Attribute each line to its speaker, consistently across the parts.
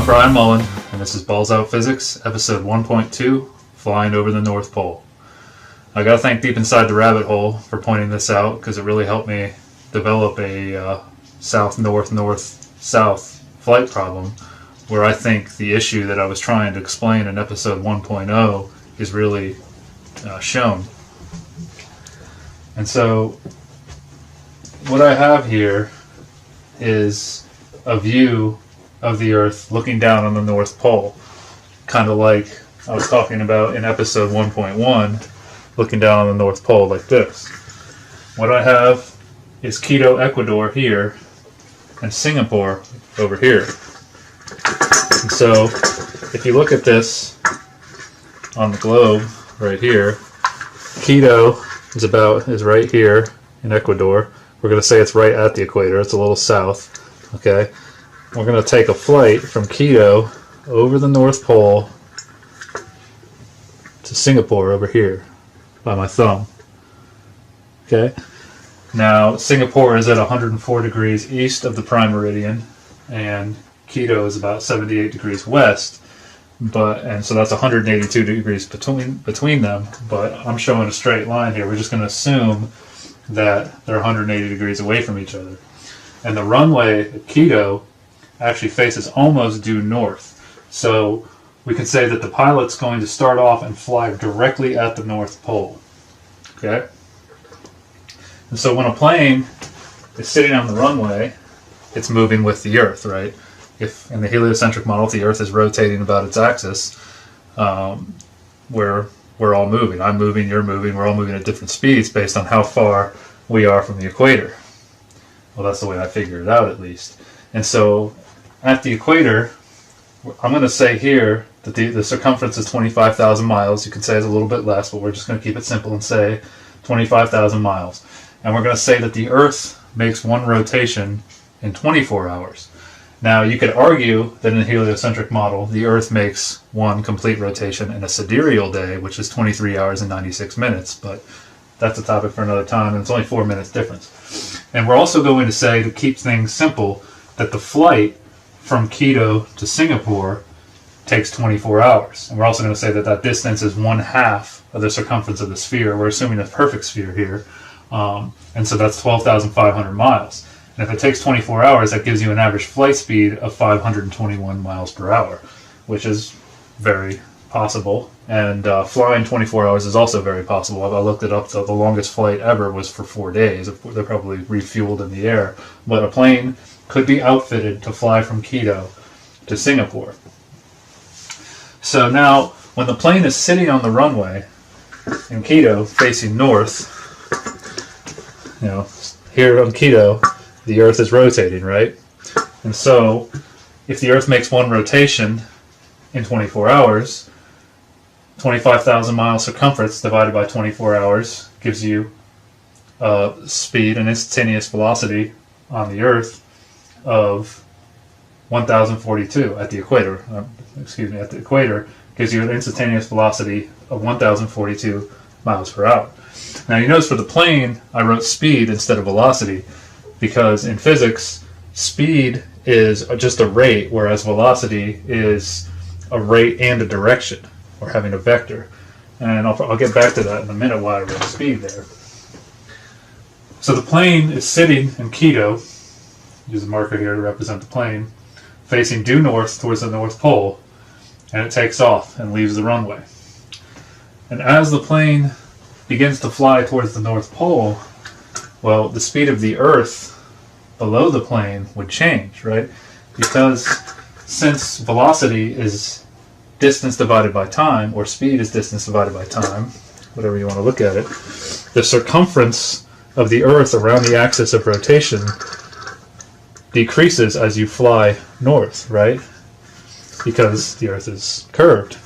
Speaker 1: Bryan Mullins, and this is Balls Out Physics, episode 1.2, Flying Over the North Pole. I gotta thank Deep Inside the Rabbit Hole for pointing this out, because it really helped me develop a south-north-north-south flight problem, where I think the issue that I was trying to explain in episode 1.0 is really shown. And so, what I have here is a view of the Earth looking down on the North Pole, kind of like I was talking about in episode 1.1, looking down on the North Pole like this. What I have is Quito, Ecuador here, and Singapore over here. And so, if you look at this on the globe right here, Quito is right here in Ecuador. We're going to say it's right at the equator. It's a little south. Okay. We're going to take a flight from Quito over the North Pole to Singapore over here by my thumb. Okay. Now, Singapore is at 104 degrees east of the prime meridian, and Quito is about 78 degrees west. And so that's 182 degrees between them. But I'm showing a straight line here. We're just going to assume that they're 180 degrees away from each other. And the runway at Quito actually faces almost due north. So we can say that the pilot's going to start off and fly directly at the North Pole. Okay? And so when a plane is sitting on the runway, it's moving with the Earth, right? If in the heliocentric model, the Earth is rotating about its axis, we're all moving. I'm moving, you're moving, we're all moving at different speeds based on how far we are from the equator. Well, that's the way I figured it out, at least. And so at the equator, I'm going to say here that the circumference is 25,000 miles. You could say it's a little bit less, but we're just going to keep it simple and say 25,000 miles. And we're going to say that the Earth makes one rotation in 24 hours. Now, you could argue that in the heliocentric model, the Earth makes one complete rotation in a sidereal day, which is 23 hours and 96 minutes, but that's a topic for another time, and it's only 4 minutes difference. And we're also going to say, to keep things simple, that the flight from Quito to Singapore takes 24 hours. And we're also going to say that that distance is 1/2 of the circumference of the sphere. We're assuming a perfect sphere here. And so that's 12,500 miles. And if it takes 24 hours, that gives you an average flight speed of 521 miles per hour, which is very possible. And flying 24 hours is also very possible. I looked it up. So the longest flight ever was for 4 days. They're probably refueled in the air. But a plane could be outfitted to fly from Quito to Singapore. So now, when the plane is sitting on the runway in Quito, facing north, here on Quito, the Earth is rotating, right? And so, if the Earth makes one rotation in 24 hours, 25,000 mile circumference divided by 24 hours gives you speed and instantaneous velocity on the Earth of 1,042 at the equator. At the equator gives you an instantaneous velocity of 1,042 miles per hour. Now you notice for the plane, I wrote speed instead of velocity, because in physics, speed is just a rate, whereas velocity is a rate and a direction, or having a vector. And I'll get back to that in a minute why I wrote speed there. So the plane is sitting in Quito, use a marker here to represent the plane, facing due north towards the North Pole, and it takes off and leaves the runway. And as the plane begins to fly towards the North Pole, well, the speed of the Earth below the plane would change, right? Because since velocity is distance divided by time, or speed is distance divided by time, whatever you want to look at it, the circumference of the Earth around the axis of rotation decreases as you fly north, right? Because the Earth is curved.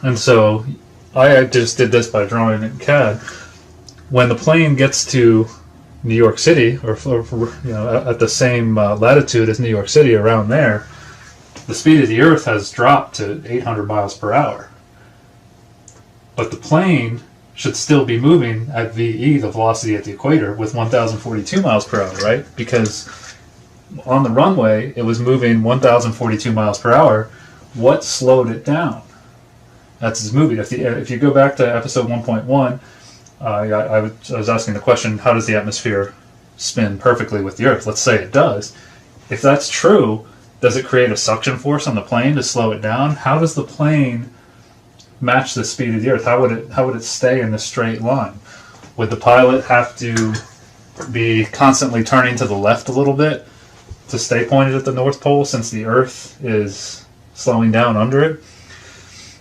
Speaker 1: And so I just did this by drawing it in CAD. When the plane gets to New York City, or at the same latitude as New York City, around there, the speed of the Earth has dropped to 800 miles per hour. But the plane should still be moving at VE, the velocity at the equator, with 1,042 miles per hour, right? Because on the runway, it was moving 1,042 miles per hour. What slowed it down? That's its moving. If you go back to episode 1.1, I was asking the question, how does the atmosphere spin perfectly with the Earth? Let's say it does. If that's true, does it create a suction force on the plane to slow it down? How does the plane match the speed of the Earth? How would it stay in a straight line? Would the pilot have to be constantly turning to the left a little bit to stay pointed at the North Pole, since the Earth is slowing down under it?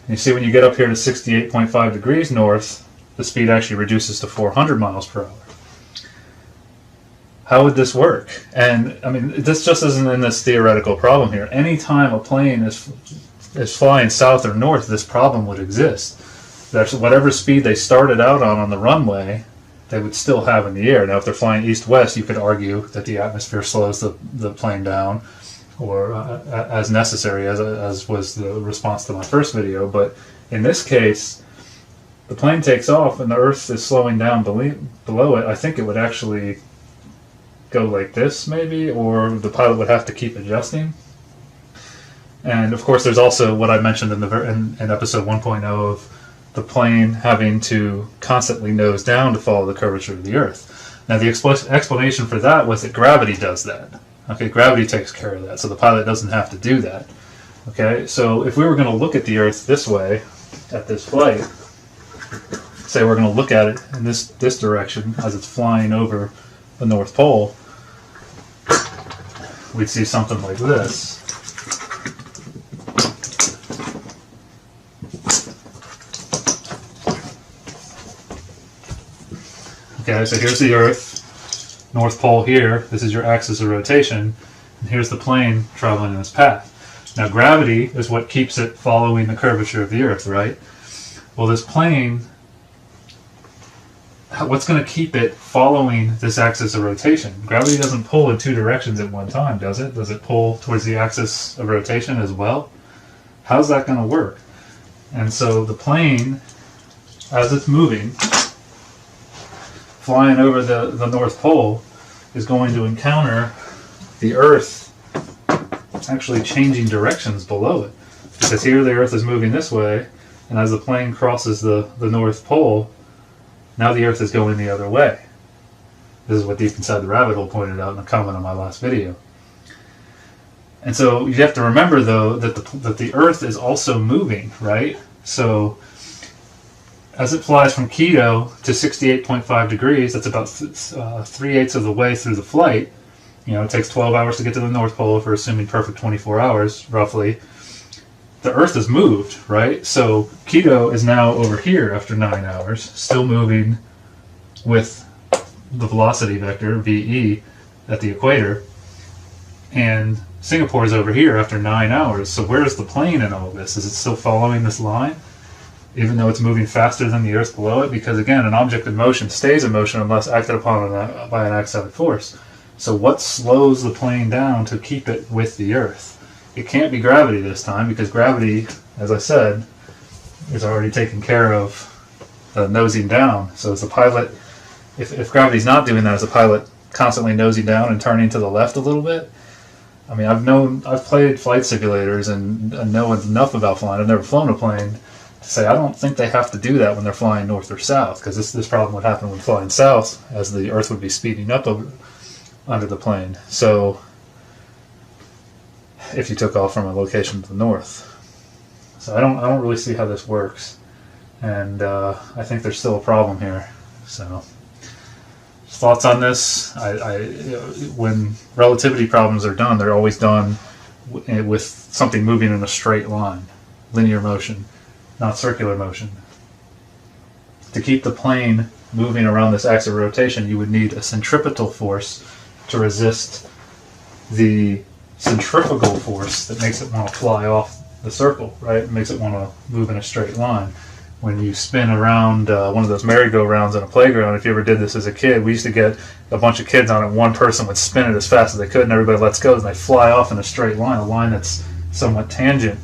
Speaker 1: And you see, when you get up here to 68.5 degrees north, the speed actually reduces to 400 miles per hour. How would this work? And I mean, this just isn't in this theoretical problem here. Anytime a plane is flying south or north, this problem would exist. That's whatever speed they started out on the runway, they would still have in the air. Now, if they're flying east-west, you could argue that the atmosphere slows the plane down, or as necessary, as was the response to my first video. But in this case, the plane takes off and the Earth is slowing down below it. I think it would actually go like this, maybe, or the pilot would have to keep adjusting. And of course, there's also what I mentioned in episode 1.0 of the plane having to constantly nose down to follow the curvature of the Earth. Now, the explanation for that was that gravity does that. Okay, gravity takes care of that, so the pilot doesn't have to do that. Okay, so if we were going to look at the Earth this way, at this flight, say we're going to look at it in this direction as it's flying over the North Pole, we'd see something like this. Okay, so here's the Earth, North Pole here, this is your axis of rotation, and here's the plane traveling in its path. Now, gravity is what keeps it following the curvature of the Earth, right? Well, this plane, what's going to keep it following this axis of rotation? Gravity doesn't pull in two directions at one time, does it? Does it pull towards the axis of rotation as well? How's that going to work? And so the plane, as it's moving, flying over the North Pole, is going to encounter the Earth actually changing directions below it. Because here the Earth is moving this way, and as the plane crosses the North Pole, now the Earth is going the other way. This is what Deep Inside the Rabbit Hole pointed out in a comment on my last video. And so you have to remember, though, that the Earth is also moving, right? So as it flies from Quito to 68.5 degrees, that's about 3/8 of the way through the flight. You know, it takes 12 hours to get to the North Pole if we're assuming perfect 24 hours, roughly. The Earth has moved, right? So Quito is now over here after 9 hours, still moving with the velocity vector, VE, at the equator. And Singapore is over here after 9 hours. So where's the plane in all this? Is it still following this line, even though it's moving faster than the Earth below it? Because again, an object in motion stays in motion unless acted upon by an outside force. So what slows the plane down to keep it with the Earth? It can't be gravity this time, because gravity, as I said, is already taking care of nosing down. So as the pilot, if gravity's not doing that, as a pilot constantly nosing down and turning to the left a little bit. I mean, I've played flight simulators and know enough about flying. I've never flown a plane to say I don't think they have to do that when they're flying north or south, because this problem would happen when flying south, as the Earth would be speeding up under the plane. So if you took off from a location to the north. So I don't really see how this works, and I think there's still a problem here. So thoughts on this? When relativity problems are done, they're always done with something moving in a straight line, linear motion, not circular motion. To keep the plane moving around this axis of rotation, you would need a centripetal force to resist the centrifugal force that makes it want to fly off the circle, right? It makes it want to move in a straight line. When you spin around one of those merry-go-rounds in a playground, if you ever did this as a kid, we used to get a bunch of kids on it. One person would spin it as fast as they could, and everybody lets go, and they fly off in a straight line, a line that's somewhat tangent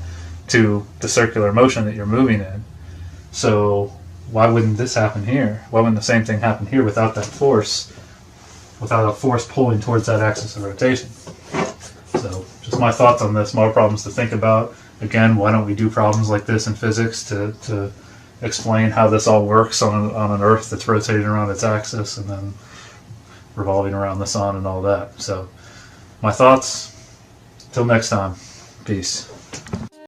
Speaker 1: to the circular motion that you're moving in. So why wouldn't this happen here? Why wouldn't the same thing happen here without that force, without a force pulling towards that axis of rotation? So just my thoughts on this, more problems to think about. Again, why don't we do problems like this in physics to explain how this all works on an Earth that's rotating around its axis and then revolving around the sun and all that. So my thoughts, till next time, peace.